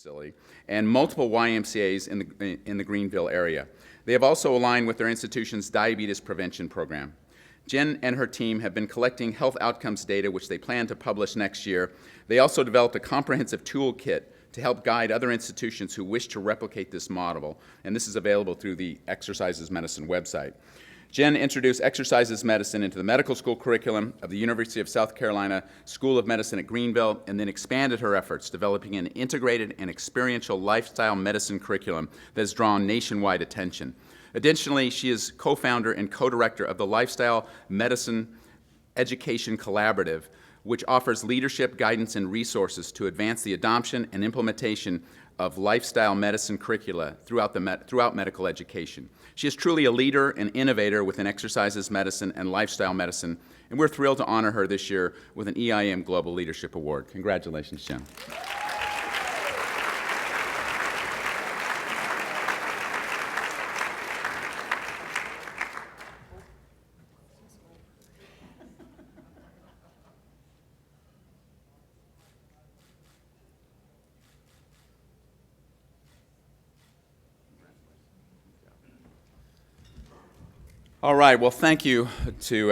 facility and multiple YMCAs in the Greenville area. They have also aligned with their institution's diabetes prevention program. Jen and her team have been collecting health outcomes data, which they plan to publish next year. They also developed a comprehensive toolkit to help guide other institutions who wish to replicate this model, and this is available through the Exercises Medicine website. Jen introduced Exercises Medicine into the medical school curriculum of the University of South Carolina School of Medicine at Greenville, and then expanded her efforts, developing an integrated and experiential lifestyle medicine curriculum that has drawn nationwide attention. Additionally, she is co-founder and co-director of the Lifestyle Medicine Education Collaborative, which offers leadership, guidance, and resources to advance the adoption and implementation of lifestyle medicine curricula throughout medical education. She is truly a leader and innovator within Exercises Medicine and Lifestyle Medicine, and we're thrilled to honor her this year with an EIM Global Leadership Award. Congratulations, Jen. All right, well, thank you to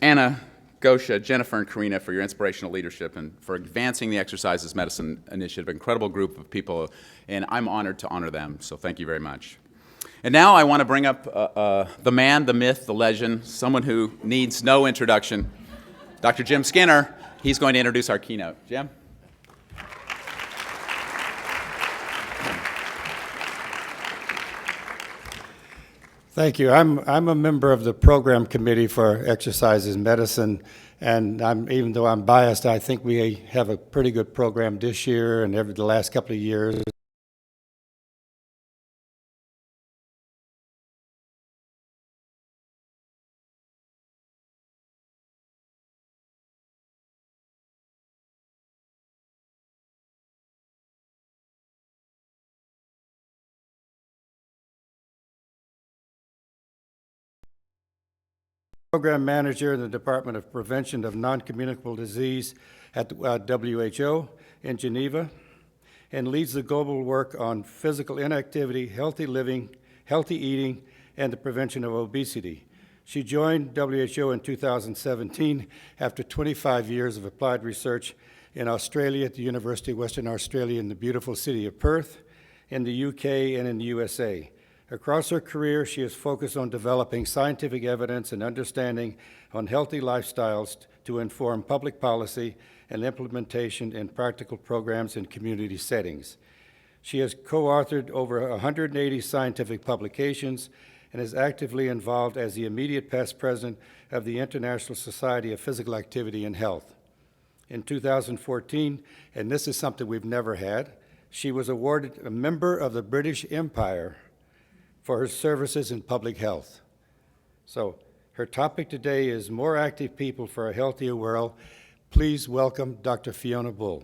Anna, Gosha, Jennifer, and Karina for your inspirational leadership and for advancing the Exercises Medicine Initiative. Incredible group of people, and I'm honored to honor them, so thank you very much. And now I want to bring up the man, the myth, the legend, someone who needs no introduction, Dr. Jim Skinner. He's going to introduce our keynote. Jim? Thank you. I'm a member of the program committee for Exercises Medicine, and even though I'm biased, I think we have a pretty good program this year and the last couple of years. Program manager in the Department of Prevention of Non-Communicable Disease at WHO in Geneva, and leads the global work on physical inactivity, healthy living, healthy eating, and the prevention of obesity. She joined WHO in 2017 after 25 years of applied research in Australia at the University of Western Australia in the beautiful city of Perth, in the UK, and in the USA. Across her career, she has focused on developing scientific evidence and understanding on healthy lifestyles to inform public policy and implementation in practical programs in community settings. She has co-authored over 180 scientific publications and is actively involved as the immediate past president of the International Society of Physical Activity and Health. In 2014, and this is something we've never had, she was awarded a member of the British Empire for her services in public health. So her topic today is More Active People for a Healthier World. Please welcome Dr. Fiona Bull.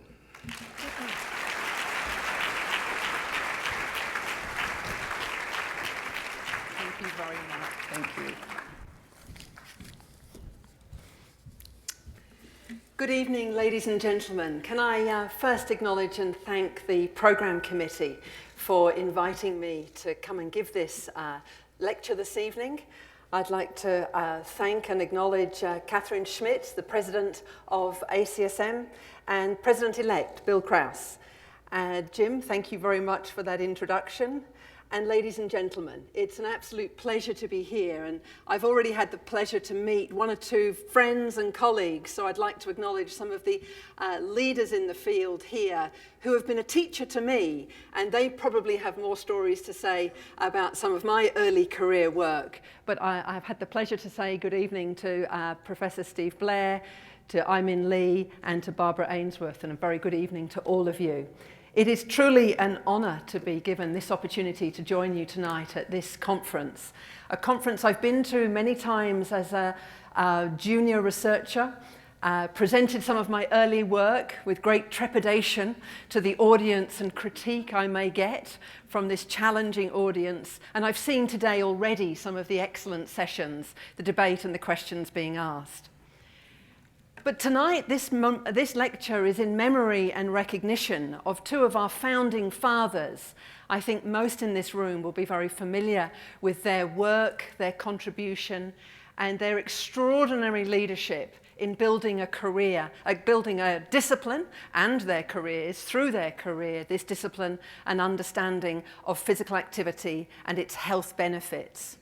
Thank you very much. Thank you. Good evening, ladies and gentlemen. Can I first acknowledge and thank the program committee for inviting me to come and give this lecture this evening. I'd like to thank and acknowledge Catherine Schmidt, the president of ACSM, and President-elect Bill Krause. Jim, thank you very much for that introduction. And ladies and gentlemen, it's an absolute pleasure to be here, and I've already had the pleasure to meet one or two friends and colleagues, so I'd like to acknowledge some of the leaders in the field here who have been a teacher to me, and they probably have more stories to say about some of my early career work. But I've had the pleasure to say good evening to Professor Steve Blair, to Imin Lee, and to Barbara Ainsworth, and a very good evening to all of you. It is truly an honor to be given this opportunity to join you tonight at this conference, a conference I've been to many times as a junior researcher, presented some of my early work with great trepidation to the audience and critique I may get from this challenging audience, and I've seen today already some of the excellent sessions, the debate and the questions being asked. But tonight, this lecture is in memory and recognition of two of our founding fathers. I think most in this room will be very familiar with their work, their contribution, and their extraordinary leadership in building a career, building a discipline and their careers, through their career, this discipline and understanding of physical activity and its health benefits.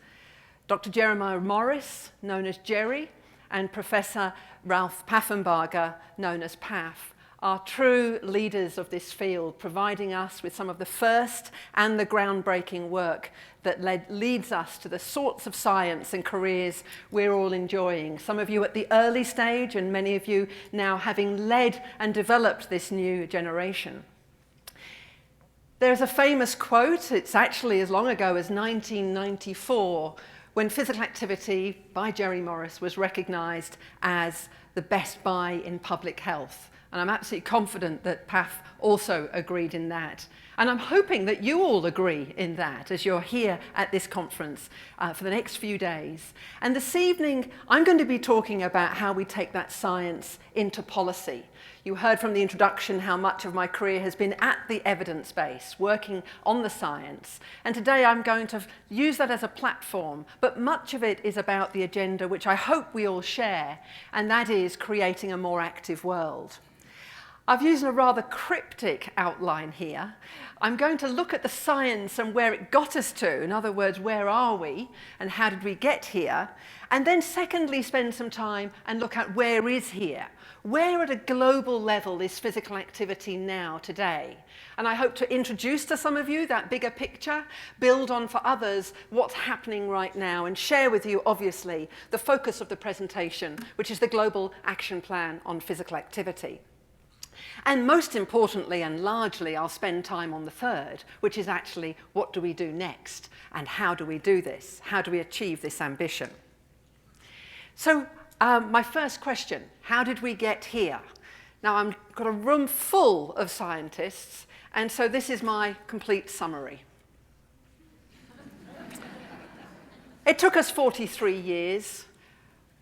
Dr. Jeremiah Morris, known as Jerry, and Professor Ralph Paffenbarger, known as Paff, are true leaders of this field, providing us with some of the first and the groundbreaking work that leads us to the sorts of science and careers we're all enjoying. Some of you at the early stage, and many of you now having led and developed this new generation. There's a famous quote, it's actually as long ago as 1994, when physical activity by Jerry Morris was recognised as the best buy in public health. And I'm absolutely confident that Paff also agreed in that. And I'm hoping that you all agree in that as you're here at this conference for the next few days. And this evening, I'm going to be talking about how we take that science into policy. You heard from the introduction how much of my career has been at the evidence base, working on the science. And today I'm going to use that as a platform, but much of it is about the agenda which I hope we all share, and that is creating a more active world. I've used a rather cryptic outline here. I'm going to look at the science and where it got us to. In other words, where are we and how did we get here? And then secondly, spend some time and look at where is here. Where at a global level is physical activity now, today? And I hope to introduce to some of you that bigger picture, build on for others what's happening right now, and share with you, obviously, the focus of the presentation, which is the Global Action Plan on Physical Activity. And most importantly and largely, I'll spend time on the third, which is actually what do we do next and how do we do this? How do we achieve this ambition? So my first question, how did we get here? Now I've got a room full of scientists, and so this is my complete summary. It took us 43 years,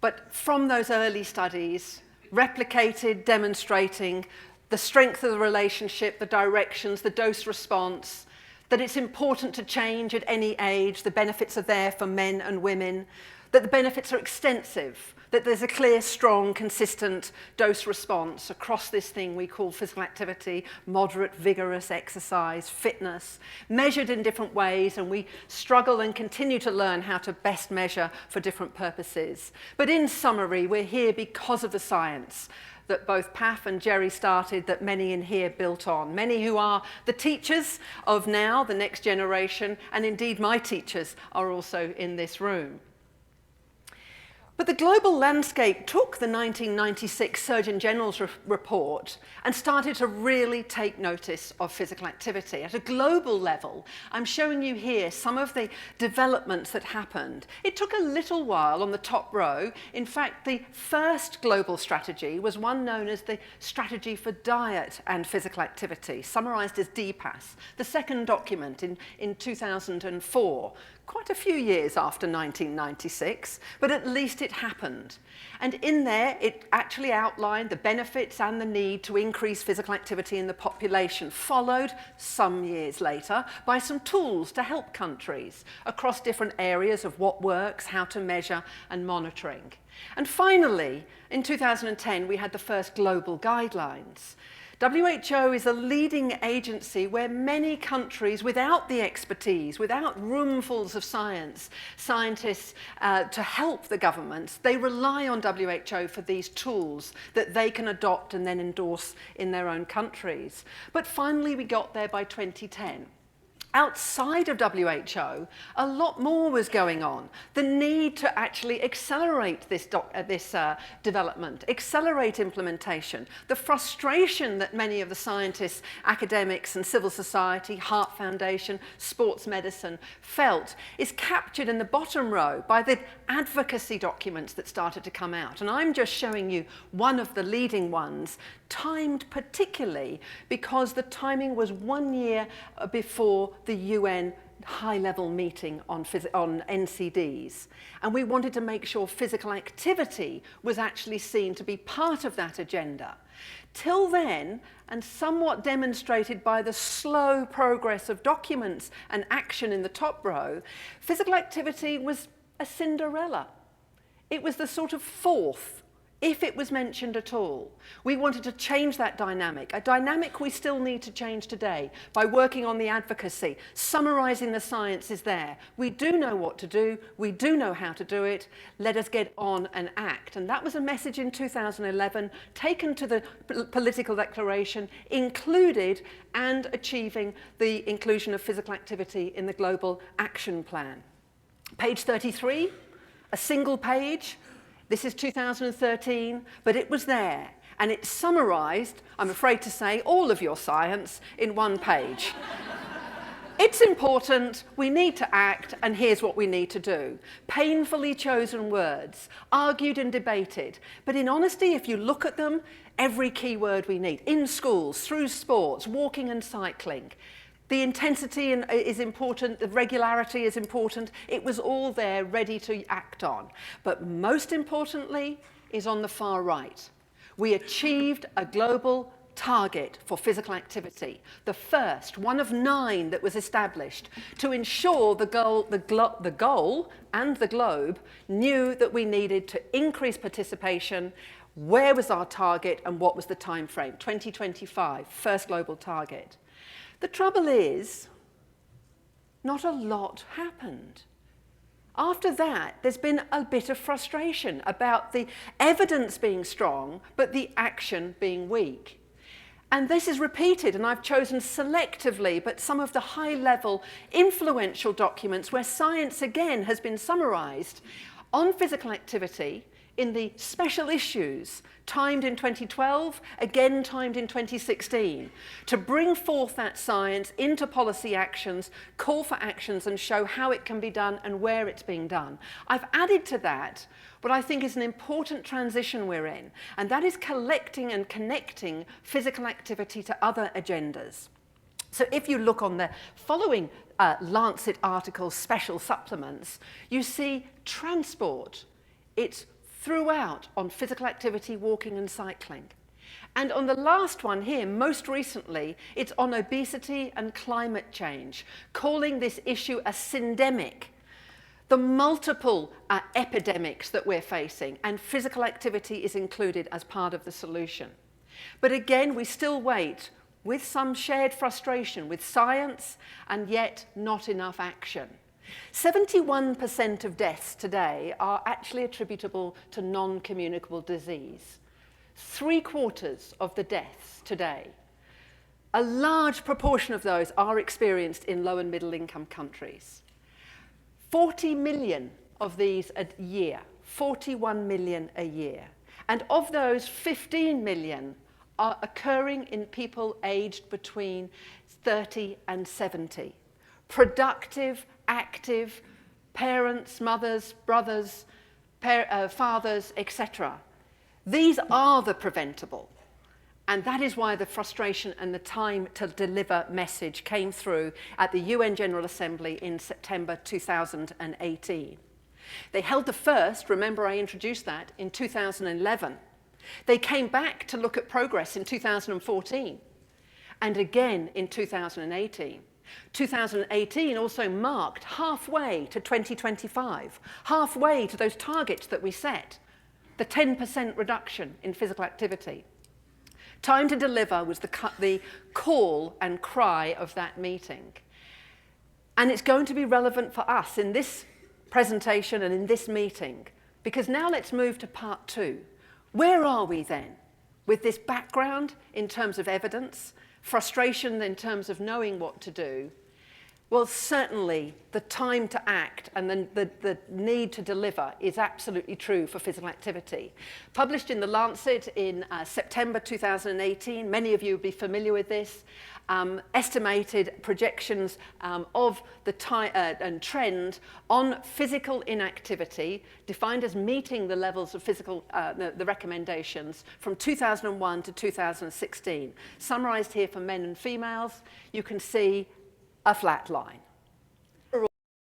but from those early studies, replicated, demonstrating the strength of the relationship, the directions, the dose response, that it's important to change at any age, the benefits are there for men and women, that the benefits are extensive, that there's a clear, strong, consistent dose response across this thing we call physical activity, moderate, vigorous exercise, fitness, measured in different ways, and we struggle and continue to learn how to best measure for different purposes. But in summary, we're here because of the science that both Paff and Jerry started, that many in here built on. Many who are the teachers of now, the next generation, and indeed my teachers are also in this room. But the global landscape took the 1996 Surgeon General's report and started to really take notice of physical activity. At a global level, I'm showing you here some of the developments that happened. It took a little while on the top row. In fact, the first global strategy was one known as the Strategy for Diet and Physical Activity, summarized as DPAS. The second document in 2004. Quite a few years after 1996, but at least it happened. And in there, it actually outlined the benefits and the need to increase physical activity in the population, followed some years later by some tools to help countries across different areas of what works, how to measure, and monitoring. And finally, in 2010, we had the first global guidelines. WHO is a leading agency where many countries, without the expertise, without roomfuls of scientists to help the governments, they rely on WHO for these tools that they can adopt and then endorse in their own countries. But finally, we got there by 2010. Outside of WHO, a lot more was going on. The need to actually accelerate this development, accelerate implementation, the frustration that many of the scientists, academics and civil society, Heart Foundation, sports medicine felt is captured in the bottom row by the advocacy documents that started to come out. And I'm just showing you one of the leading ones, timed particularly because the timing was 1 year before the UN high-level meeting on NCDs, and we wanted to make sure physical activity was actually seen to be part of that agenda. Till then, and somewhat demonstrated by the slow progress of documents and action in the top row, physical activity was a Cinderella. It was the sort of fourth, if it was mentioned at all. We wanted to change that dynamic, a dynamic we still need to change today by working on the advocacy. Summarising the science is there. We do know what to do. We do know how to do it. Let us get on and act. And that was a message in 2011, taken to the political declaration, included and achieving the inclusion of physical activity in the Global Action Plan. Page 33, a single page. This is 2013, but it was there, and it summarised, I'm afraid to say, all of your science in one page. It's important, we need to act, and here's what we need to do. Painfully chosen words, argued and debated, but in honesty, if you look at them, every key word we need, in schools, through sports, walking and cycling. The intensity is important, the regularity is important. It was all there, ready to act on. But most importantly is on the far right. We achieved a global target for physical activity, the first, one of 9 that was established to ensure the goal and the globe knew that we needed to increase participation. Where was our target and what was the time frame? 2025, first global target. The trouble is, not a lot happened. After that, there's been a bit of frustration about the evidence being strong, but the action being weak. And this is repeated, and I've chosen selectively, but some of the high-level, influential documents where science again has been summarised on physical activity in the special issues, timed in 2012, again timed in 2016, to bring forth that science into policy actions, call for actions, and show how it can be done and where it's being done. I've added to that what I think is an important transition we're in, and that is collecting and connecting physical activity to other agendas. So if you look on the following Lancet article, special supplements, you see transport. It's throughout on physical activity, walking and cycling. And on the last one here, most recently, it's on obesity and climate change, calling this issue a syndemic. The multiple epidemics that we're facing, and physical activity is included as part of the solution. But again, we still wait with some shared frustration with science and yet not enough action. 71% of deaths today are actually attributable to non-communicable disease. 3/4 of the deaths today, a large proportion of those are experienced in low and middle income countries. 40 million of these a year, 41 million a year. And of those, 15 million are occurring in people aged between 30 and 70. Productive, active, parents, mothers, brothers, fathers, etc. These are the preventable. And that is why the frustration and the time to deliver message came through at the UN General Assembly in September 2018. They held the first, remember I introduced that, in 2011. They came back to look at progress in 2014 and again in 2018. 2018 also marked halfway to 2025, halfway to those targets that we set, the 10% reduction in physical activity. Time to deliver was the call and cry of that meeting. And it's going to be relevant for us in this presentation and in this meeting, because now let's move to part 2. Where are we then with this background in terms of evidence, frustration in terms of knowing what to do? Well, certainly the time to act and the need to deliver is absolutely true for physical activity. Published in The Lancet in September 2018, many of you will be familiar with this, estimated projections of the and trend on physical inactivity, defined as meeting the levels of physical, the recommendations from 2001 to 2016. Summarized here for men and females, you can see a flat line.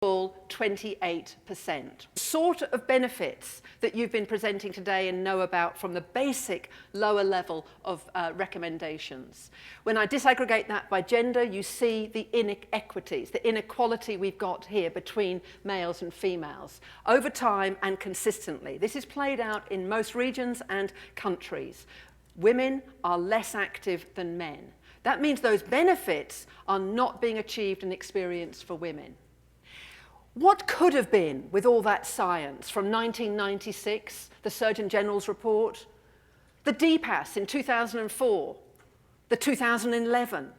full 28%. Sort of benefits that you've been presenting today and know about from the basic lower level of recommendations. When I disaggregate that by gender, you see the inequities, the inequality we've got here between males and females over time and consistently. This is played out in most regions and countries. Women are less active than men. That means those benefits are not being achieved and experienced for women. What could have been with all that science from 1996, the Surgeon General's report, the DPAS in 2004, the 2011?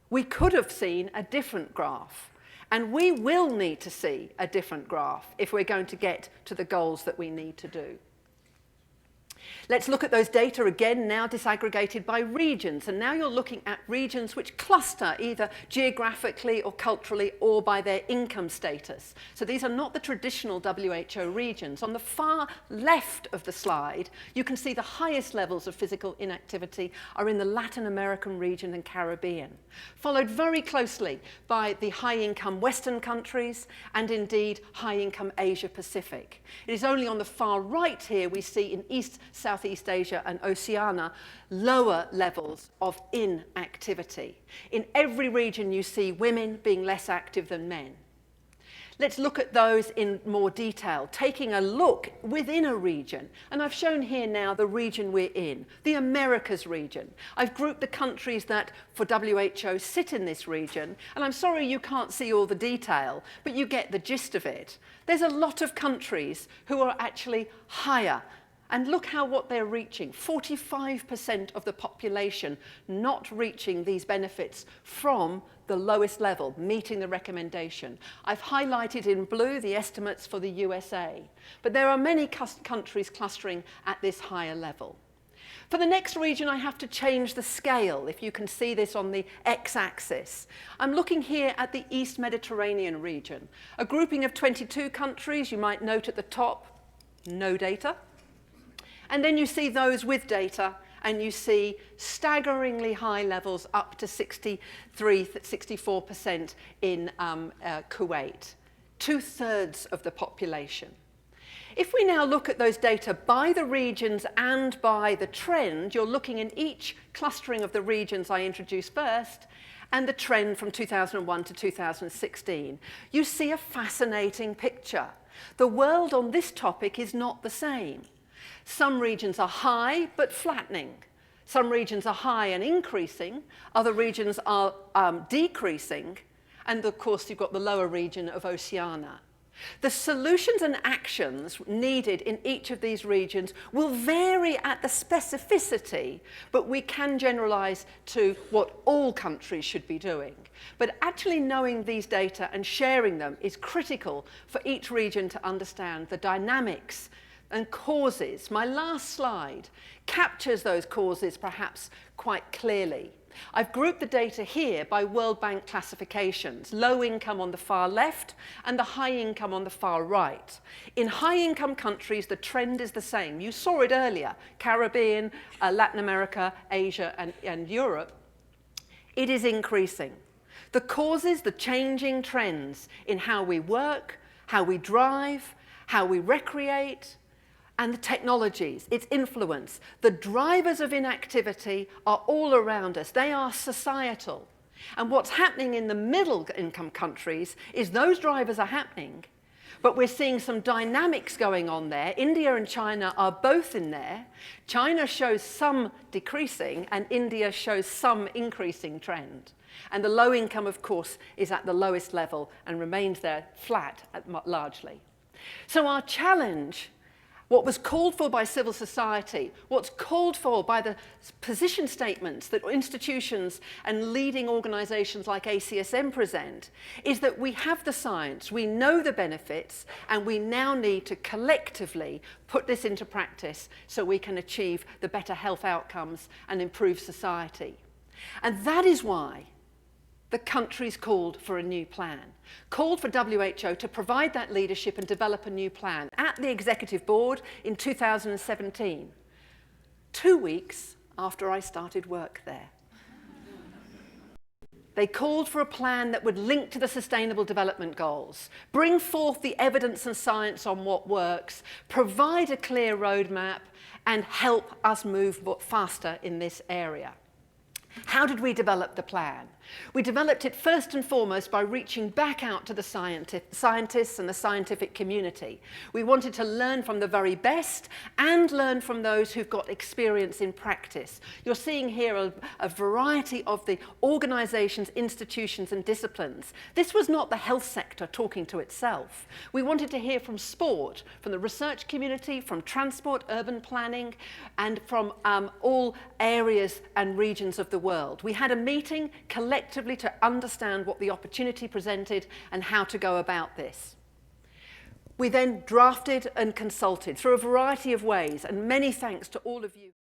We could have seen a different graph, and we will need to see a different graph if we're going to get to the goals that we need to do. Let's look at those data again, now disaggregated by regions. And now you're looking at regions which cluster either geographically or culturally or by their income status. So these are not the traditional WHO regions. On the far left of the slide, you can see the highest levels of physical inactivity are in the Latin American region and Caribbean, followed very closely by the high-income Western countries and indeed high-income Asia-Pacific. It is only on the far right here we see in East, Southeast Asia and Oceania, lower levels of inactivity. In every region you see women being less active than men. Let's look at those in more detail, taking a look within a region. And I've shown here now the region we're in, the Americas region. I've grouped the countries that, for WHO, sit in this region. And I'm sorry you can't see all the detail, but you get the gist of it. There's a lot of countries who are actually higher. And look what they're reaching. 45% of the population not reaching these benefits from the lowest level, meeting the recommendation. I've highlighted in blue the estimates for the USA, but there are many countries clustering at this higher level. For the next region, I have to change the scale, if you can see this on the x-axis. I'm looking here at the East Mediterranean region, a grouping of 22 countries. You might note at the top, no data. And then you see those with data, and you see staggeringly high levels up to 64% in Kuwait, 2/3 of the population. If we now look at those data by the regions and by the trend, you're looking in each clustering of the regions I introduced first, and the trend from 2001 to 2016. You see a fascinating picture. The world on this topic is not the same. Some regions are high but flattening. Some regions are high and increasing. Other regions are decreasing. And of course, you've got the lower region of Oceania. The solutions and actions needed in each of these regions will vary at the specificity, but we can generalize to what all countries should be doing. But actually knowing these data and sharing them is critical for each region to understand the dynamics and causes. My last slide captures those causes perhaps quite clearly. I've grouped the data here by World Bank classifications, low income on the far left and the high income on the far right. In high income countries, the trend is the same. You saw it earlier, Caribbean, Latin America, Asia and Europe. It is increasing. The causes, the changing trends in how we work, how we drive, how we recreate, and the technologies, its influence. The drivers of inactivity are all around us. They are societal. And what's happening in the middle income countries is those drivers are happening, but we're seeing some dynamics going on there. India and China are both in there. China shows some decreasing and India shows some increasing trend. And the low income, of course, is at the lowest level and remains there flat largely. So our challenge, what was called for by civil society, what's called for by the position statements that institutions and leading organizations like ACSM present, is that we have the science, we know the benefits, and we now need to collectively put this into practice so we can achieve the better health outcomes and improve society. And that is why the countries called for a new plan, called for WHO to provide that leadership and develop a new plan at the Executive Board in 2017, 2 weeks after I started work there. They called for a plan that would link to the Sustainable Development Goals, bring forth the evidence and science on what works, provide a clear roadmap, and help us move faster in this area. How did we develop the plan? We developed it first and foremost by reaching back out to the scientists and the scientific community. We wanted to learn from the very best and learn from those who've got experience in practice. You're seeing here a variety of the organizations, institutions, and disciplines. This was not the health sector talking to itself. We wanted to hear from sport, from the research community, from transport, urban planning, and from all areas and regions of the world. We had a meeting collectively to understand what the opportunity presented and how to go about this. We then drafted and consulted through a variety of ways, and many thanks to all of you.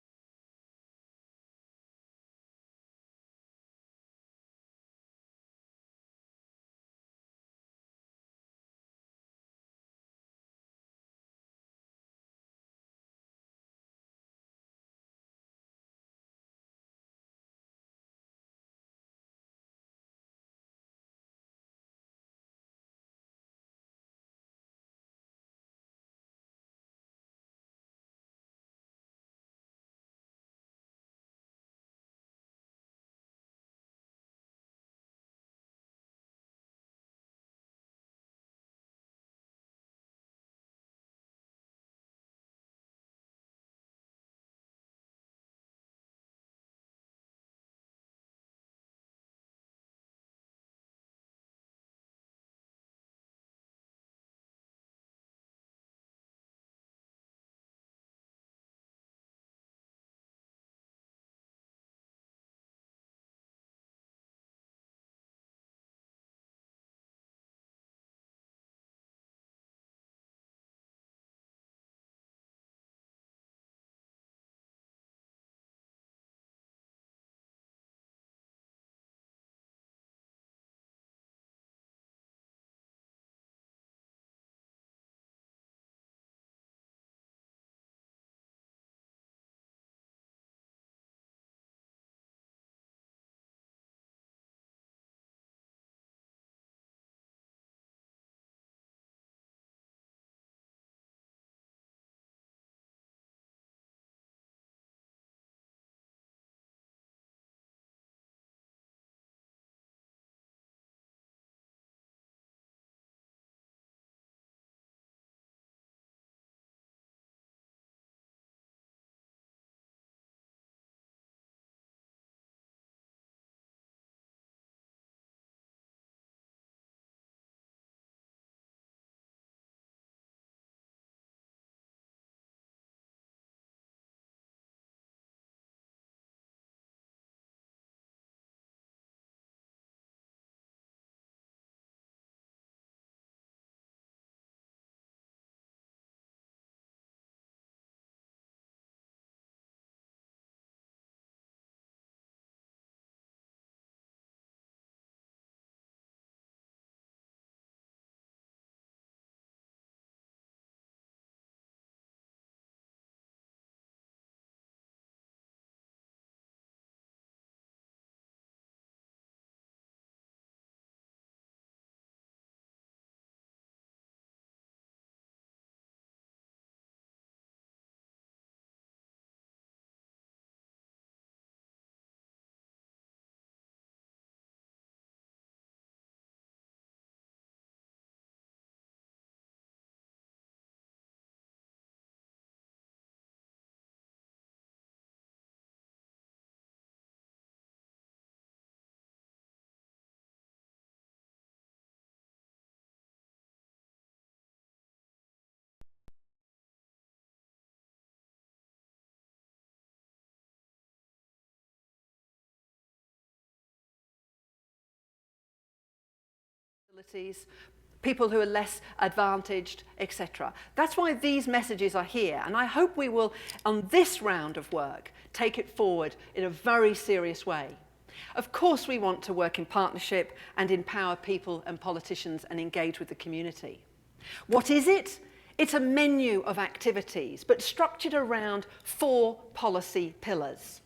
People who are less advantaged, etc. That's why these messages are here, and I hope we will, on this round of work, take it forward in a very serious way. Of course, we want to work in partnership and empower people and politicians and engage with the community. What is it? It's a menu of activities, but structured around 4 policy pillars.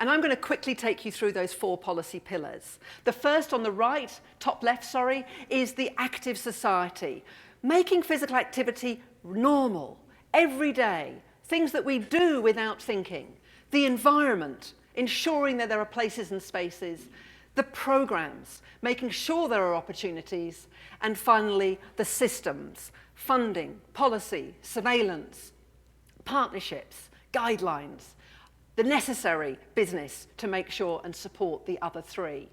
And I'm going to quickly take you through those 4 policy pillars. The first on the right, top left, sorry, is the active society. Making physical activity normal, every day, things that we do without thinking. The environment, ensuring that there are places and spaces. The programs, making sure there are opportunities. And finally, the systems, funding, policy, surveillance, partnerships, guidelines, the necessary business to make sure and support the other 3.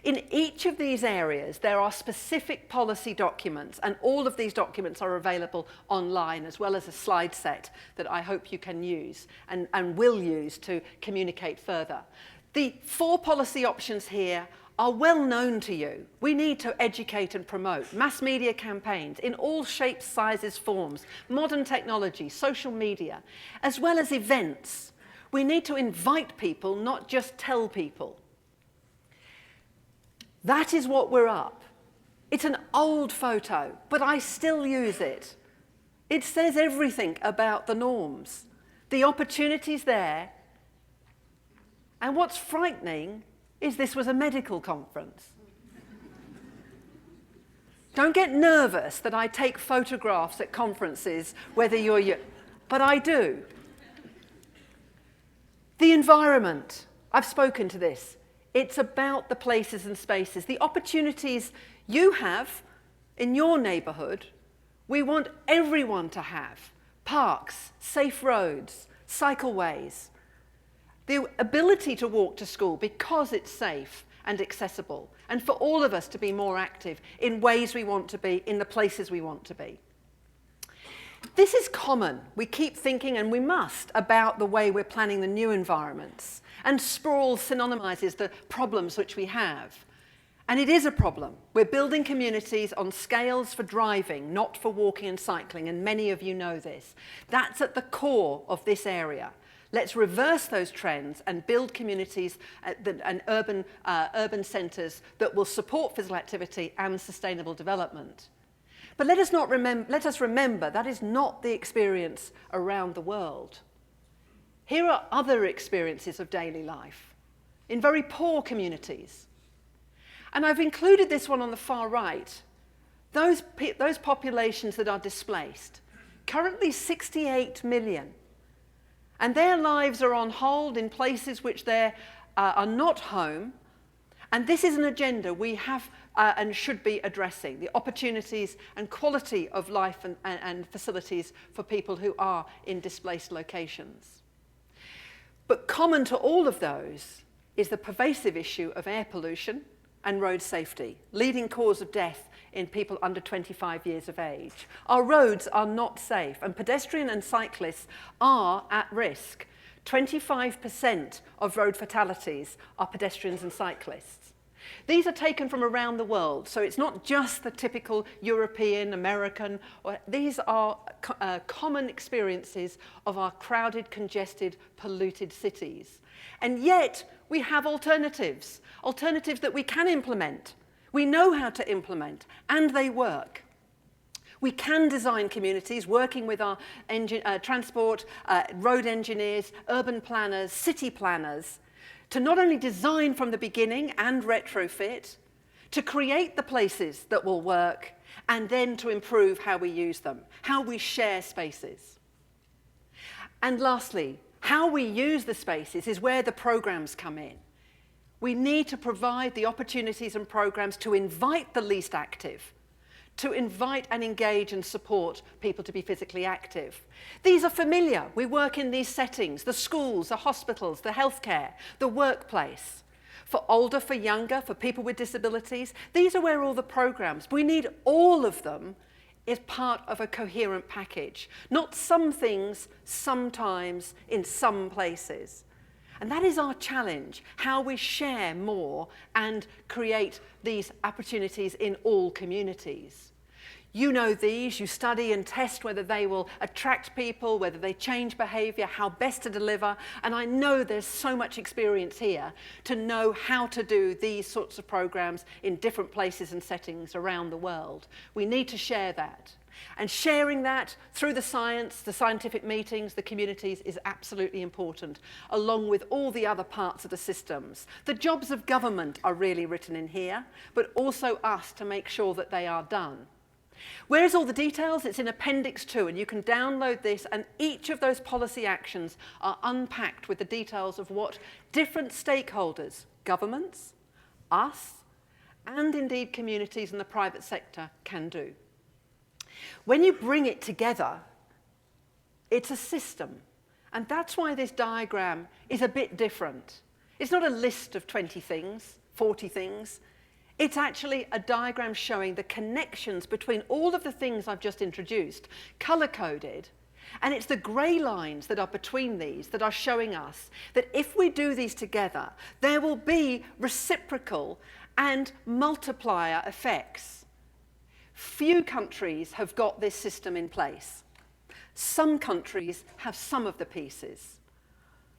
In each of these areas, there are specific policy documents, and all of these documents are available online, as well as a slide set that I hope you can use and will use to communicate further. The 4 policy options here are well known to you. We need to educate and promote mass media campaigns in all shapes, sizes, forms, modern technology, social media, as well as events. We need to invite people, not just tell people. That is what we're up. It's an old photo, but I still use it. It says everything about the norms, the opportunities there. And what's frightening is this was a medical conference. Don't get nervous that I take photographs at conferences, whether you're... But I do. The environment. I've spoken to this. It's about the places and spaces, the opportunities you have in your neighbourhood. We want everyone to have parks, safe roads, cycleways, the ability to walk to school because it's safe and accessible, and for all of us to be more active in ways we want to be, in the places we want to be. This is common. We keep thinking, and we must, about the way we're planning the new environments. And sprawl synonymizes the problems which we have. And it is a problem. We're building communities on scales for driving, not for walking and cycling, and many of you know this. That's at the core of this area. Let's reverse those trends and build communities and urban centres that will support physical activity and sustainable development. But let us remember that is not the experience around the world. Here are other experiences of daily life in very poor communities. And I've included this one on the far right. Those populations that are displaced, currently 68 million. And their lives are on hold in places which they are not home. And this is an agenda we have and should be addressing, the opportunities and quality of life and facilities for people who are in displaced locations. But common to all of those is the pervasive issue of air pollution and road safety, leading cause of death in people under 25 years of age. Our roads are not safe, and pedestrians and cyclists are at risk. 25% of road fatalities are pedestrians and cyclists. These are taken from around the world, so it's not just the typical European, American. These are common experiences of our crowded, congested, polluted cities. And yet, we have alternatives that we can implement. We know how to implement, and they work. We can design communities working with our transport, road engineers, urban planners, city planners, to not only design from the beginning and retrofit, to create the places that will work, and then to improve how we use them, how we share spaces. And lastly, how we use the spaces is where the programs come in. We need to provide the opportunities and programs to invite the least active, to invite and engage and support people to be physically active. These are familiar. We work in these settings, the schools, the hospitals, the healthcare, the workplace. For older, for younger, for people with disabilities, these are where all the programs, we need all of them as part of a coherent package, not some things, sometimes, in some places. And that is our challenge, how we share more and create these opportunities in all communities. You know these, you study and test whether they will attract people, whether they change behaviour, how best to deliver, and I know there's so much experience here to know how to do these sorts of programmes in different places and settings around the world. We need to share that. And sharing that through the science, the scientific meetings, the communities is absolutely important, along with all the other parts of the systems. The jobs of government are really written in here, but also us to make sure that they are done. Where's all the details? It's in Appendix 2, and you can download this, and each of those policy actions are unpacked with the details of what different stakeholders, governments, us, and indeed communities and the private sector can do. When you bring it together, it's a system, and that's why this diagram is a bit different. It's not a list of 20 things, 40 things. It's actually a diagram showing the connections between all of the things I've just introduced, colour-coded, and it's the grey lines that are between these that are showing us that if we do these together, there will be reciprocal and multiplier effects. Few countries have got this system in place. Some countries have some of the pieces.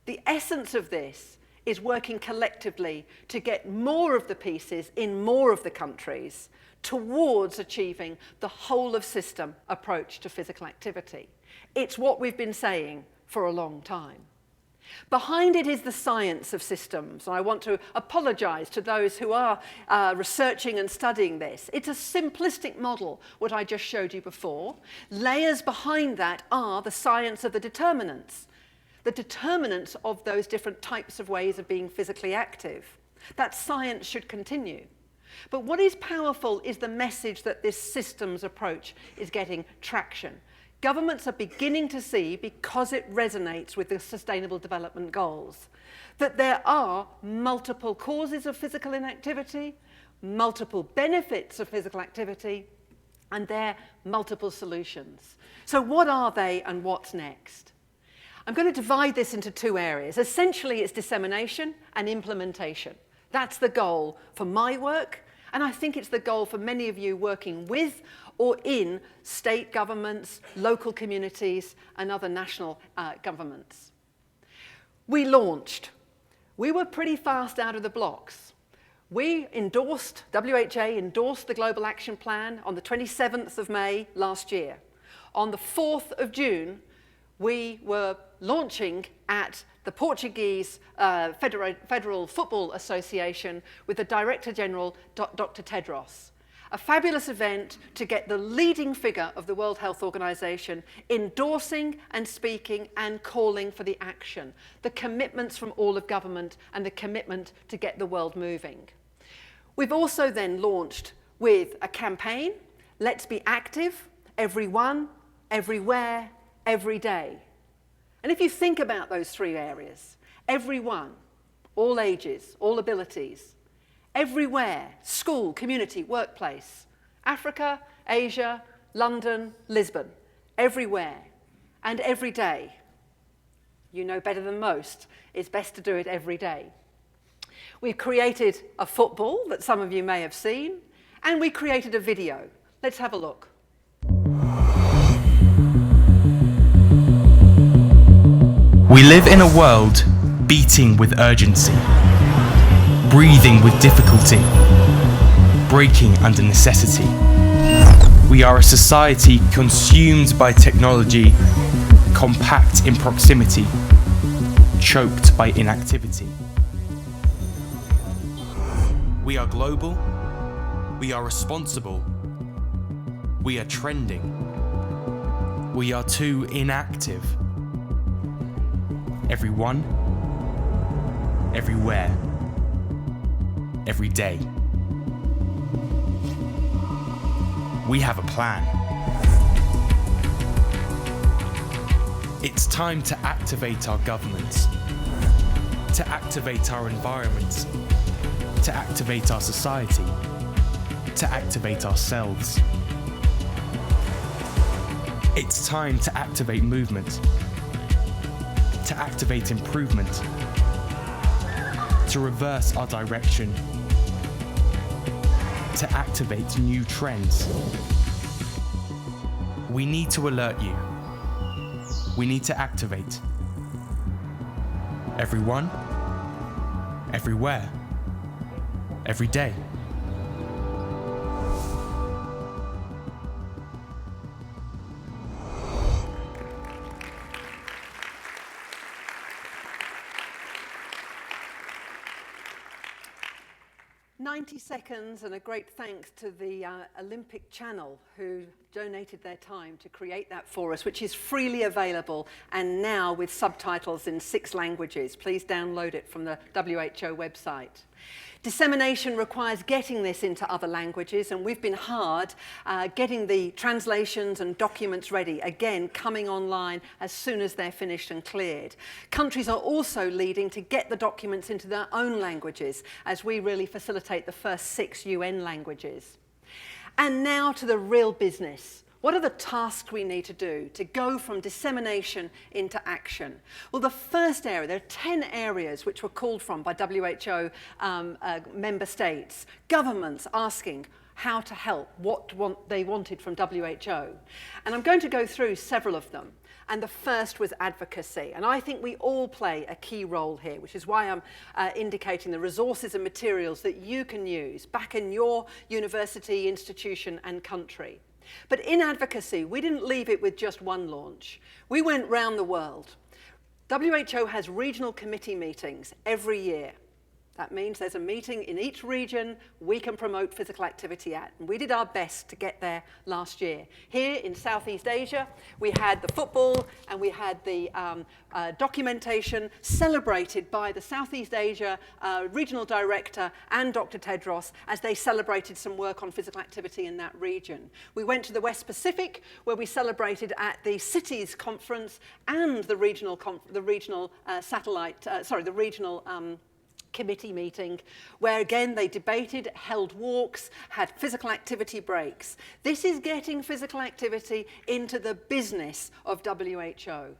The essence of this is working collectively to get more of the pieces in more of the countries towards achieving the whole of system approach to physical activity. It's what we've been saying for a long time. Behind it is the science of systems, and I want to apologise to those who are researching and studying this. It's a simplistic model, what I just showed you before. Layers behind that are the science of the determinants of those different types of ways of being physically active. That science should continue. But what is powerful is the message that this systems approach is getting traction. Governments are beginning to see, because it resonates with the Sustainable Development Goals, that there are multiple causes of physical inactivity, multiple benefits of physical activity, and there are multiple solutions. So what are they and what's next? I'm going to divide this into two areas. Essentially, it's dissemination and implementation. That's the goal for my work, and I think it's the goal for many of you working with or in state governments, local communities, and other national governments. We launched. We were pretty fast out of the blocks. We endorsed, WHA endorsed the Global Action Plan on the 27th of May last year. On the 4th of June, we were launching at the Portuguese Federal Football Association with the Director General, Dr. Tedros. A fabulous event to get the leading figure of the World Health Organization endorsing and speaking and calling for the action, the commitments from all of government and the commitment to get the world moving. We've also then launched with a campaign, Let's Be Active, Everyone, Everywhere, Every Day. And if you think about those three areas, everyone, all ages, all abilities, everywhere, school, community, workplace, Africa, Asia, London, Lisbon, everywhere, and every day. You know better than most, it's best to do it every day. We've created a football that some of you may have seen, and we created a video. Let's have a look. We live in a world beating with urgency, breathing with difficulty, breaking under necessity. We are a society consumed by technology, compact in proximity, choked by inactivity. We are global, we are responsible, we are trending, we are too inactive. Everyone, everywhere, every day. We have a plan. It's time to activate our governments, to activate our environments, to activate our society, to activate ourselves. It's time to activate movement, to activate improvement, to reverse our direction, to activate new trends, We need to alert you. We need to activate. Everyone, everywhere, every day. Seconds and a great thanks to the Olympic Channel who donated their time to create that for us, which is freely available and now with subtitles in 6 languages. Please download it from the WHO website. Dissemination requires getting this into other languages, and we've been hard getting the translations and documents ready, again, coming online as soon as they're finished and cleared. Countries are also leading to get the documents into their own languages, as we really facilitate the first 6 UN languages. And now to the real business. What are the tasks we need to do to go from dissemination into action? Well, the first area, there are 10 areas which were called from by WHO member states, governments asking how to help, what they wanted from WHO. And I'm going to go through several of them. And the first was advocacy. And I think we all play a key role here, which is why I'm indicating the resources and materials that you can use back in your university, institution, and country. But in advocacy, we didn't leave it with just one launch. We went round the world. WHO has regional committee meetings every year. That means there's a meeting in each region we can promote physical activity at. And we did our best to get there last year. Here in Southeast Asia, we had the football and we had the documentation celebrated by the Southeast Asia regional director and Dr. Tedros as they celebrated some work on physical activity in that region. We went to the West Pacific where we celebrated at the Cities Conference and the regional committee meeting, where again they debated, held walks, had physical activity breaks. This is getting physical activity into the business of WHO.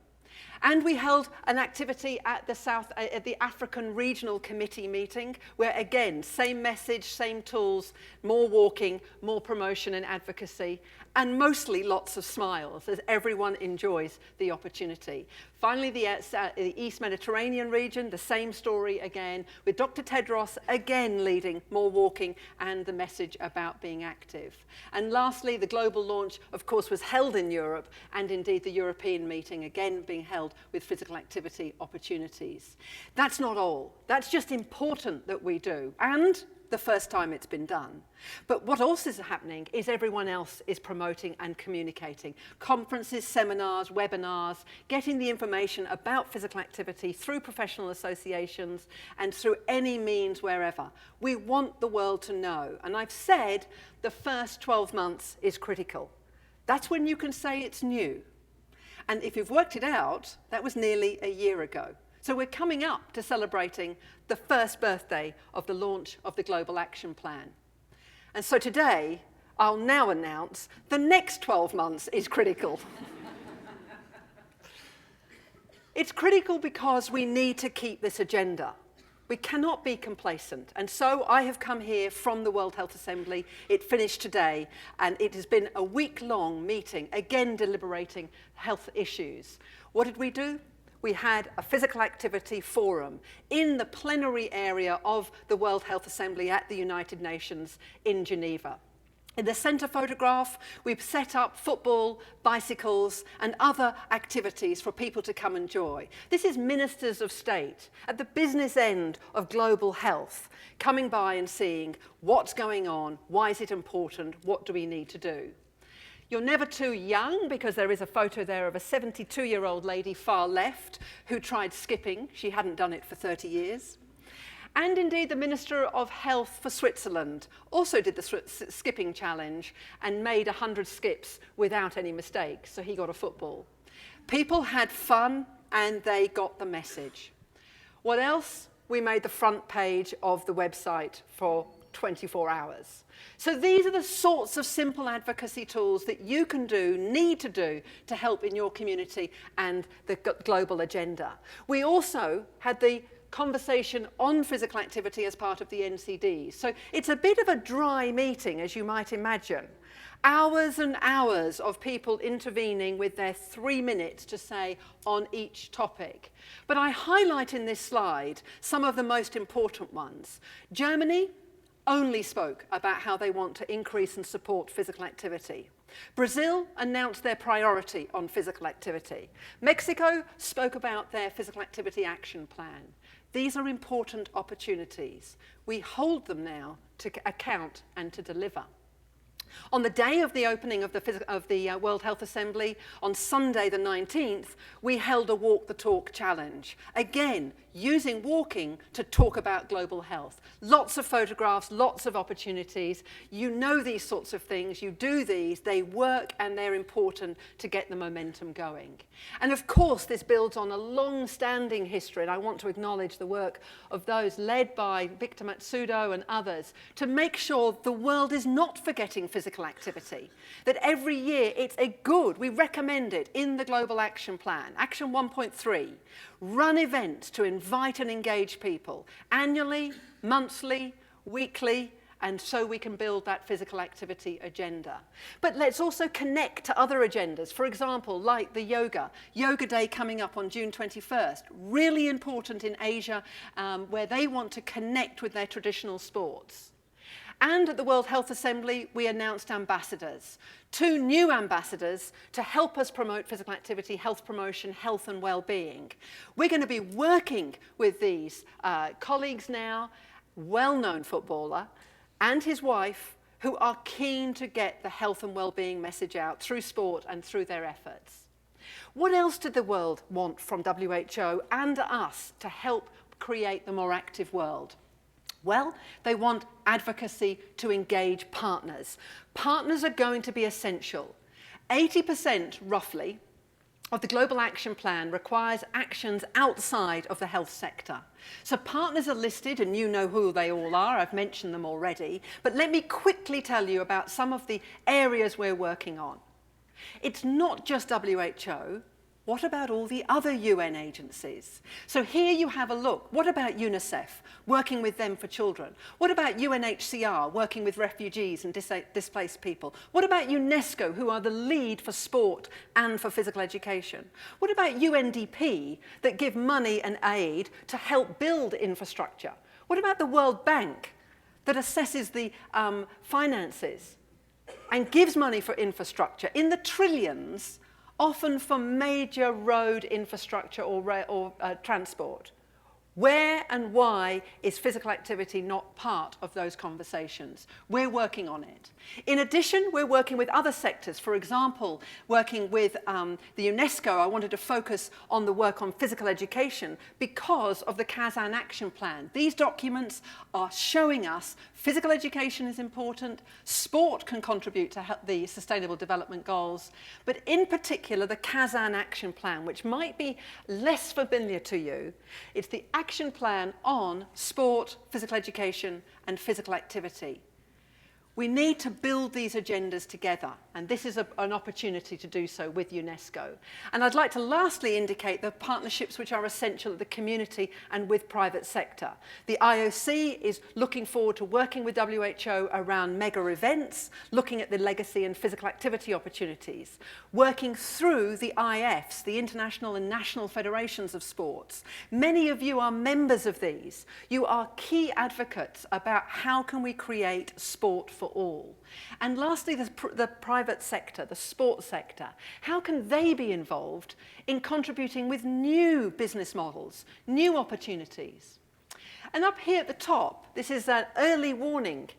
And we held an activity at the African Regional Committee meeting, where again, same message, same tools, more walking, more promotion and advocacy, and mostly lots of smiles as everyone enjoys the opportunity. Finally, the East Mediterranean region, the same story again, with Dr. Tedros again leading more walking and the message about being active. And lastly, the global launch, of course, was held in Europe, and indeed the European meeting again being held with physical activity opportunities. That's not all. That's just important that we do, and the first time it's been done. But what else is happening is everyone else is promoting and communicating. Conferences, seminars, webinars, getting the information about physical activity through professional associations and through any means wherever. We want the world to know. And I've said the first 12 months is critical. That's when you can say it's new. And if you've worked it out, that was nearly a year ago. So we're coming up to celebrating the first birthday of the launch of the Global Action Plan. And so today, I'll now announce the next 12 months is critical. It's critical because we need to keep this agenda. We cannot be complacent. And so I have come here from the World Health Assembly. It finished today, and it has been a week-long meeting, again deliberating health issues. What did we do? We had a physical activity forum in the plenary area of the World Health Assembly at the United Nations in Geneva. In the centre photograph, we've set up football, bicycles, and other activities for people to come and enjoy. This is ministers of state at the business end of global health, coming by and seeing what's going on, why is it important, what do we need to do. You're never too young, because there is a photo there of a 72-year-old lady far left who tried skipping. She hadn't done it for 30 years. And indeed, the Minister of Health for Switzerland also did the skipping challenge and made 100 skips without any mistakes, so he got a football. People had fun and they got the message. What else? We made the front page of the website for 24 hours. So these are the sorts of simple advocacy tools that you can do, need to do, to help in your community and the global agenda. We also had the conversation on physical activity as part of the NCDs. So it's a bit of a dry meeting, as you might imagine. Hours and hours of people intervening with their 3 minutes to say on each topic. But I highlight in this slide some of the most important ones. Germany only spoke about how they want to increase and support physical activity. Brazil announced their priority on physical activity. Mexico spoke about their physical activity action plan. These are important opportunities. We hold them now to account and to deliver. On the day of the opening of the World Health Assembly, on Sunday the 19th, we held a Walk the Talk challenge. Again, using walking to talk about global health. Lots of photographs, lots of opportunities. You know these sorts of things, you do these, they work and they're important to get the momentum going. And of course, this builds on a long-standing history, and I want to acknowledge the work of those led by Victor Matsudo and others to make sure the world is not forgetting physical activity, that every year we recommend it in the Global Action Plan, Action 1.3, run events to invite and engage people annually, monthly, weekly, and so we can build that physical activity agenda. But let's also connect to other agendas, for example, like the Yoga Day coming up on June 21st, really important in Asia, where they want to connect with their traditional sports. And at the World Health Assembly, we announced ambassadors, 2 new ambassadors to help us promote physical activity, health promotion, health and well-being. We're going to be working with these colleagues now, well-known footballer, and his wife, who are keen to get the health and well-being message out through sport and through their efforts. What else did the world want from WHO and us to help create the more active world? Well, they want advocacy to engage partners. Partners are going to be essential. 80%, roughly, of the Global Action Plan requires actions outside of the health sector. So partners are listed, and you know who they all are. I've mentioned them already. But let me quickly tell you about some of the areas we're working on. It's not just WHO. What about all the other UN agencies? So here you have a look. What about UNICEF, working with them for children? What about UNHCR, working with refugees and displaced people? What about UNESCO, who are the lead for sport and for physical education? What about UNDP, that give money and aid to help build infrastructure? What about the World Bank, that assesses the finances and gives money for infrastructure in the trillions, often for major road infrastructure or transport? Where and why is physical activity not part of those conversations? We're working on it. In addition, we're working with other sectors. For example, working with the UNESCO, I wanted to focus on the work on physical education because of the Kazan Action Plan. These documents are showing us physical education is important, sport can contribute to the Sustainable Development Goals, but in particular the Kazan Action Plan, which might be less familiar to you. It's the action plan on sport, physical education, and physical activity. We need to build these agendas together, and this is an opportunity to do so with UNESCO. And I'd like to lastly indicate the partnerships which are essential at the community and with private sector. The IOC is looking forward to working with WHO around mega events, looking at the legacy and physical activity opportunities, working through the IFs, the International and National Federations of Sports. Many of you are members of these. You are key advocates about how can we create sport for all. And lastly, the private sector, the sports sector. How can they be involved in contributing with new business models, new opportunities? And up here at the top, this is an early warning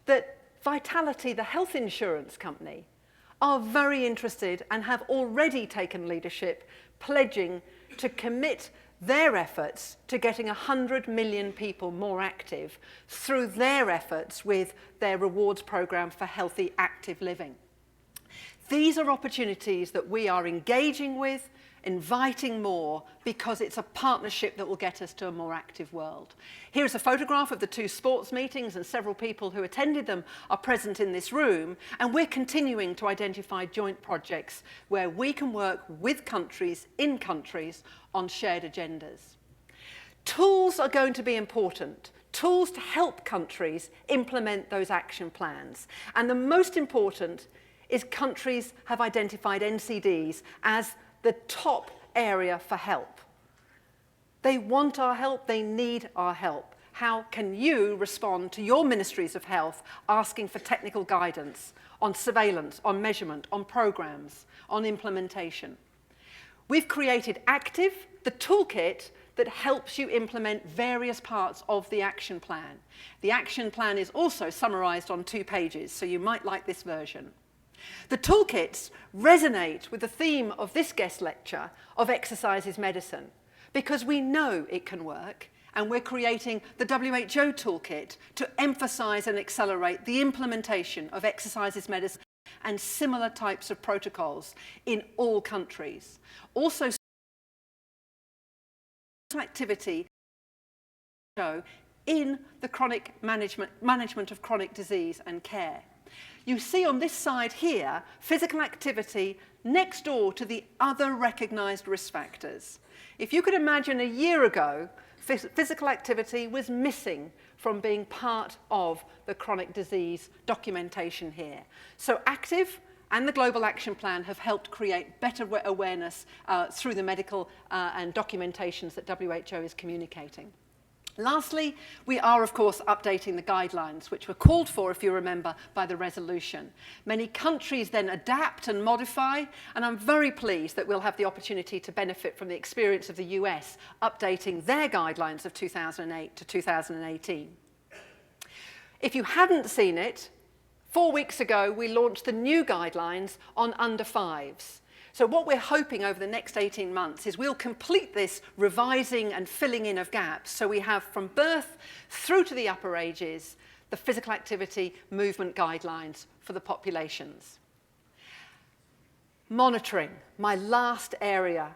that Vitality, the health insurance company, are very interested and have already taken leadership, pledging to commit their efforts to getting 100 million people more active through their efforts with their rewards program for healthy, active living. These are opportunities that we are engaging with, inviting more, because it's a partnership that will get us to a more active world. Here's a photograph of the 2 sports meetings, and several people who attended them are present in this room, and we're continuing to identify joint projects where we can work with countries, in countries, on shared agendas. Tools are going to be important. Tools to help countries implement those action plans. And the most important is countries have identified NCDs as the top area for help. They want our help, they need our help. How can you respond to your ministries of health asking for technical guidance on surveillance, on measurement, on programs, on implementation? We've created Active, the toolkit that helps you implement various parts of the action plan. The action plan is also summarized on 2 pages, so you might like this version. The toolkits resonate with the theme of this guest lecture of exercise is medicine, because we know it can work, and we're creating the WHO toolkit to emphasize and accelerate the implementation of exercise is medicine and similar types of protocols in all countries. Also, activity in the chronic management of chronic disease and care. You see on this side here, physical activity next door to the other recognized risk factors. If you could imagine a year ago, physical activity was missing from being part of the chronic disease documentation here. So Active and the Global Action Plan have helped create better awareness through the medical and documentations that WHO is communicating. Lastly, we are, of course, updating the guidelines, which were called for, if you remember, by the resolution. Many countries then adapt and modify, and I'm very pleased that we'll have the opportunity to benefit from the experience of the US updating their guidelines of 2008 to 2018. If you hadn't seen it, 4 weeks ago, we launched the new guidelines on under 5s. So what we're hoping over the next 18 months is we'll complete this revising and filling in of gaps. So we have from birth through to the upper ages, the physical activity movement guidelines for the populations. Monitoring, my last area.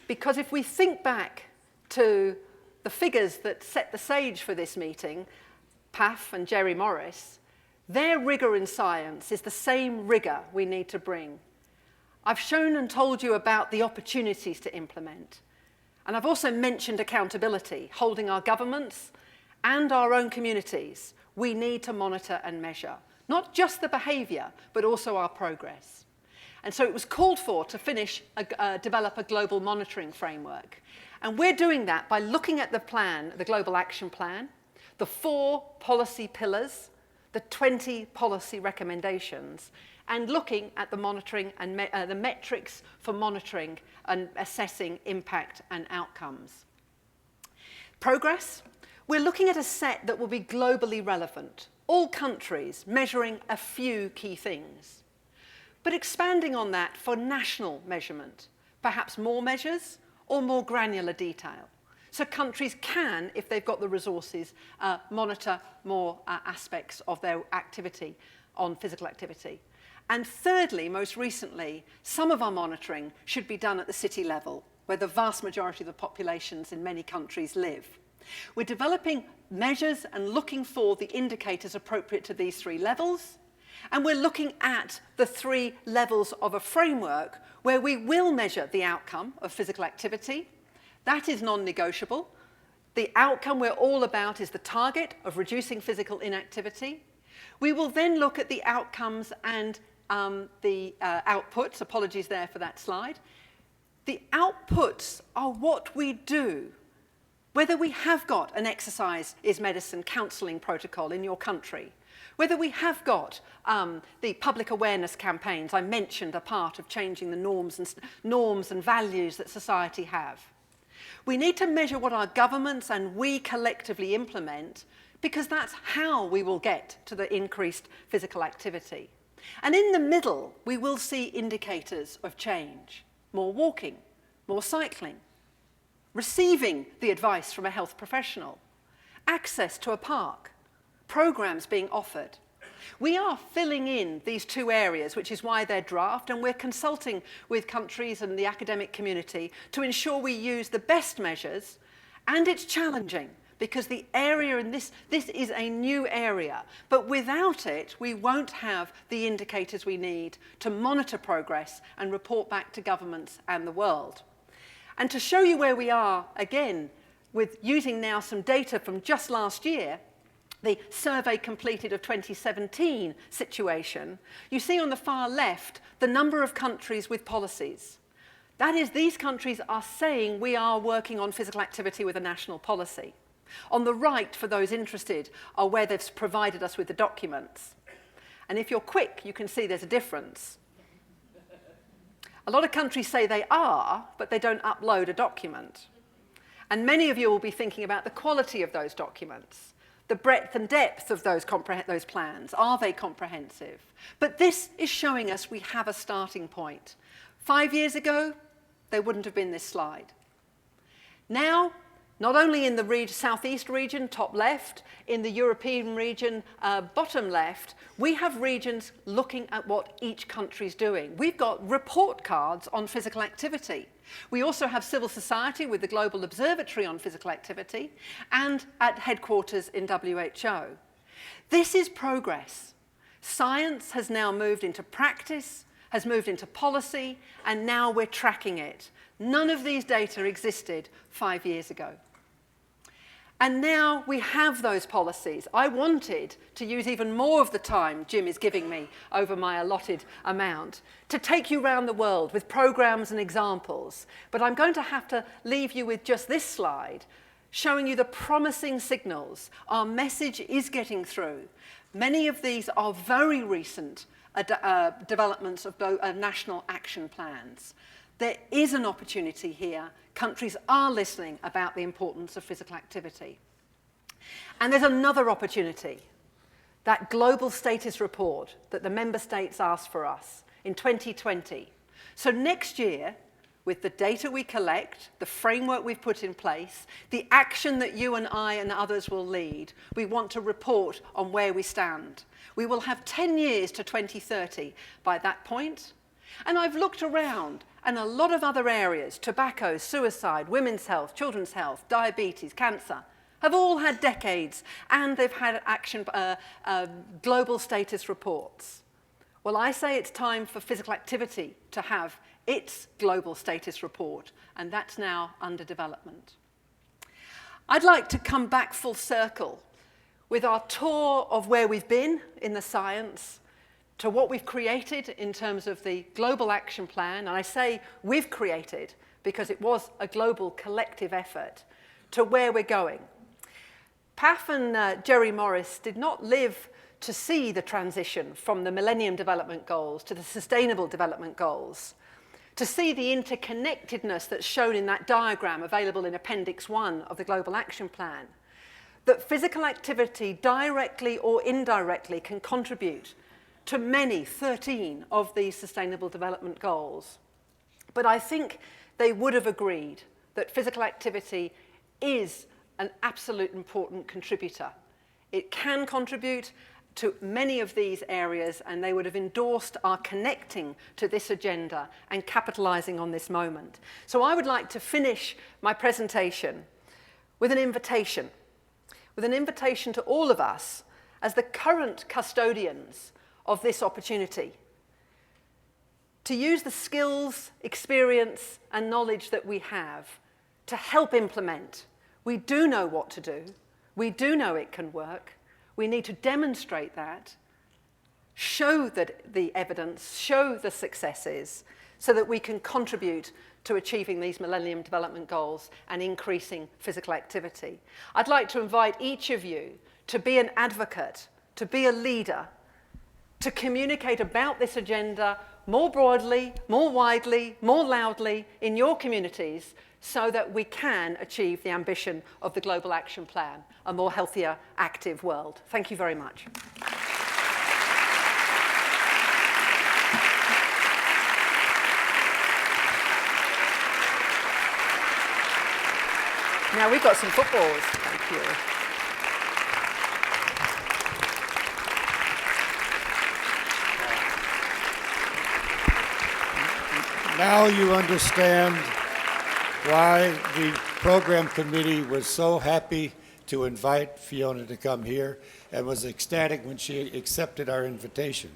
Because if we think back to the figures that set the stage for this meeting, PAF and Jerry Morris, their rigor in science is the same rigor we need to bring. I've shown and told you about the opportunities to implement. And I've also mentioned accountability, holding our governments and our own communities. We need to monitor and measure, not just the behavior, but also our progress. And so it was called for to develop a global monitoring framework. And we're doing that by looking at the plan, the Global Action Plan, the 4 policy pillars, the 20 policy recommendations, and looking at the monitoring and the metrics for monitoring and assessing impact and outcomes. Progress, we're looking at a set that will be globally relevant, all countries measuring a few key things, but expanding on that for national measurement, perhaps more measures or more granular detail. So countries can, if they've got the resources, monitor more aspects of their activity on physical activity. And thirdly, most recently, some of our monitoring should be done at the city level, where the vast majority of the populations in many countries live. We're developing measures and looking for the indicators appropriate to these 3 levels. And we're looking at the 3 levels of a framework where we will measure the outcome of physical activity. That is non-negotiable. The outcome we're all about is the target of reducing physical inactivity. We will then look at the outcomes and the outputs. Apologies there for that slide. The outputs are what we do. Whether we have got an exercise is medicine counselling protocol in your country, whether we have got the public awareness campaigns I mentioned are part of changing the norms and values that society have. We need to measure what our governments and we collectively implement, because that's how we will get to the increased physical activity. And in the middle, we will see indicators of change. More walking, more cycling, receiving the advice from a health professional, access to a park, programs being offered. We are filling in these 2 areas, which is why they're draft, and we're consulting with countries and the academic community to ensure we use the best measures, and it's challenging because the area in this is a new area, but without it, we won't have the indicators we need to monitor progress and report back to governments and the world. And to show you where we are, again, with using now some data from just last year, the survey completed of 2017 situation, you see on the far left the number of countries with policies. That is, these countries are saying we are working on physical activity with a national policy. On the right, for those interested, are where they've provided us with the documents. And if you're quick, you can see there's a difference. A lot of countries say they are, but they don't upload a document. And many of you will be thinking about the quality of those documents, the breadth and depth of those plans. Are they comprehensive? But this is showing us we have a starting point. 5 years ago, there wouldn't have been this slide. Now, not only in the southeast region, top left, in the European region, bottom left, we have regions looking at what each country's doing. We've got report cards on physical activity. We also have civil society with the Global Observatory on Physical Activity and at headquarters in WHO. This is progress. Science has now moved into practice, has moved into policy, and now we're tracking it. None of these data existed 5 years ago. And now we have those policies. I wanted to use even more of the time Jim is giving me over my allotted amount to take you around the world with programs and examples. But I'm going to have to leave you with just this slide, showing you the promising signals. Our message is getting through. Many of these are very recent developments of national action plans. There is an opportunity here. Countries are listening about the importance of physical activity. And there's another opportunity, that global status report that the member states asked for us in 2020. So next year, with the data we collect, the framework we've put in place, the action that you and I and others will lead, we want to report on where we stand. We will have 10 years to 2030 by that point. And I've looked around, and a lot of other areas, tobacco, suicide, women's health, children's health, diabetes, cancer, have all had decades, and they've had global status reports. Well, I say it's time for physical activity to have its global status report, and that's now under development. I'd like to come back full circle with our tour of where we've been in the science, to what we've created in terms of the Global Action Plan. And I say we've created because it was a global collective effort, to where we're going. PAF and Jerry Morris did not live to see the transition from the Millennium Development Goals to the Sustainable Development Goals, to see the interconnectedness that's shown in that diagram available in Appendix 1 of the Global Action Plan, that physical activity directly or indirectly can contribute to many, 13 of these Sustainable Development Goals. But I think they would have agreed that physical activity is an absolute important contributor. It can contribute to many of these areas, and they would have endorsed our connecting to this agenda and capitalizing on this moment. So I would like to finish my presentation with an invitation to all of us as the current custodians of this opportunity, to use the skills, experience, and knowledge that we have to help implement. We do know what to do. We do know it can work. We need to demonstrate that, show that the evidence, show the successes, so that we can contribute to achieving these Millennium Development Goals and increasing physical activity. I'd like to invite each of you to be an advocate, to be a leader, to communicate about this agenda more broadly, more widely, more loudly in your communities, so that we can achieve the ambition of the Global Action Plan, a more healthier, active world. Thank you very much. Now we've got some footballs. Thank you. Now you understand why the program committee was so happy to invite Fiona to come here and was ecstatic when she accepted our invitation.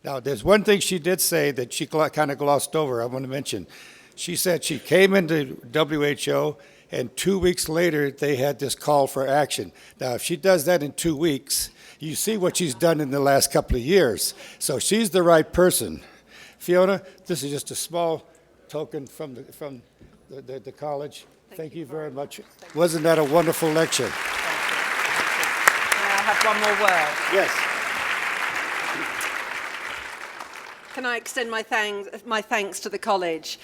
Now, there's one thing she did say that she kind of glossed over, I want to mention. She said she came into WHO and 2 weeks later, they had this call for action. Now, if she does that in 2 weeks, you see what she's done in the last couple of years. So she's the right person. Fiona, this is just a small token from the college. Thank you very much. Wasn't that a wonderful lecture? May I have one more word? Yes. Can I extend my thanks to the college?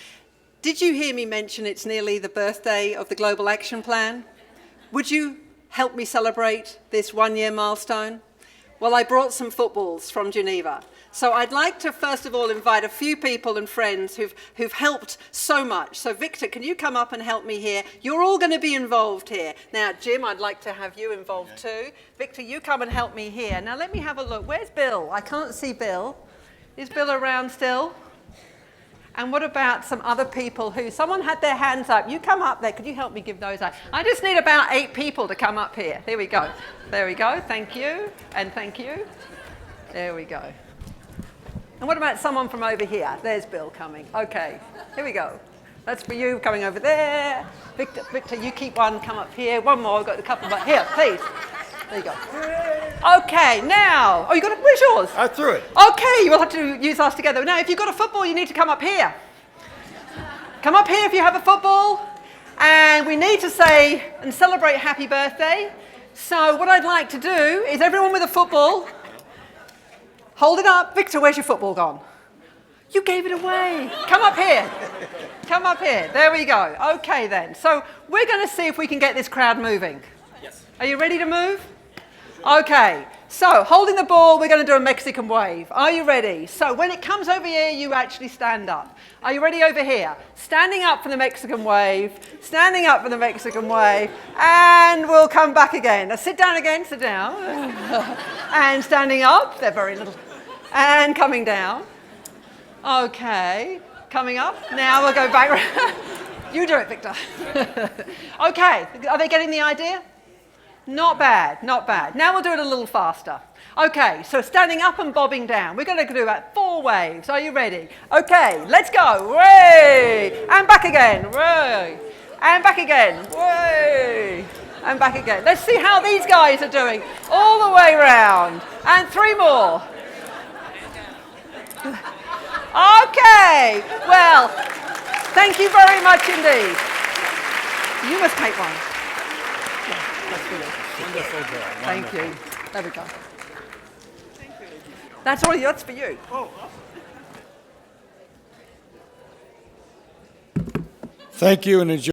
Did you hear me mention it's nearly the birthday of the Global Action Plan? Would you help me celebrate this one-year milestone? Well, I brought some footballs from Geneva. So I'd like to first of all invite a few people and friends who've helped so much. So Victor, can you come up and help me here? You're all going to be involved here. Now, Jim, I'd like to have you involved too. Victor, you come and help me here. Now let me have a look. Where's Bill? I can't see Bill. Is Bill around still? And what about some other people someone had their hands up. You come up there. Could you help me give those out? I just need about 8 people to come up here. There we go. There we go. Thank you. And thank you. There we go. And what about someone from over here? There's Bill coming. Okay. Here we go. That's for you coming over there. Victor, you keep one. Come up here. One more. I've got a couple more. Here, please. There you go. Okay, now. Oh, you got it? Where's yours? I threw it. Okay, you will have to use us together. Now, if you've got a football, you need to come up here. Come up here if you have a football. And we need to say and celebrate happy birthday. So what I'd like to do is everyone with a football, hold it up. Victor, where's your football gone? You gave it away. Come up here. Come up here. There we go. Okay, then. So we're going to see if we can get this crowd moving. Yes. Are you ready to move? Okay, so holding the ball, we're going to do a Mexican wave. Are you ready? So when it comes over here, you actually stand up. Are you ready over here? Standing up for the Mexican wave, standing up for the Mexican wave, and we'll come back again. Now sit down again, sit down. And standing up, they're very little. And coming down. Okay, coming up. Now we'll go back. You do it, Victor. Okay, are they getting the idea? Not bad, not bad. Now we'll do it a little faster. Okay, so standing up and bobbing down. We're going to do about 4 waves. Are you ready? Okay, let's go. Way! And back again. Way! And back again. Way! And back again. Let's see how these guys are doing. All the way round. And 3 more. Okay, well, thank you very much indeed. You must take one. Wonderful girl. Thank you. There we go. That's all. That's for you. Thank you and enjoy.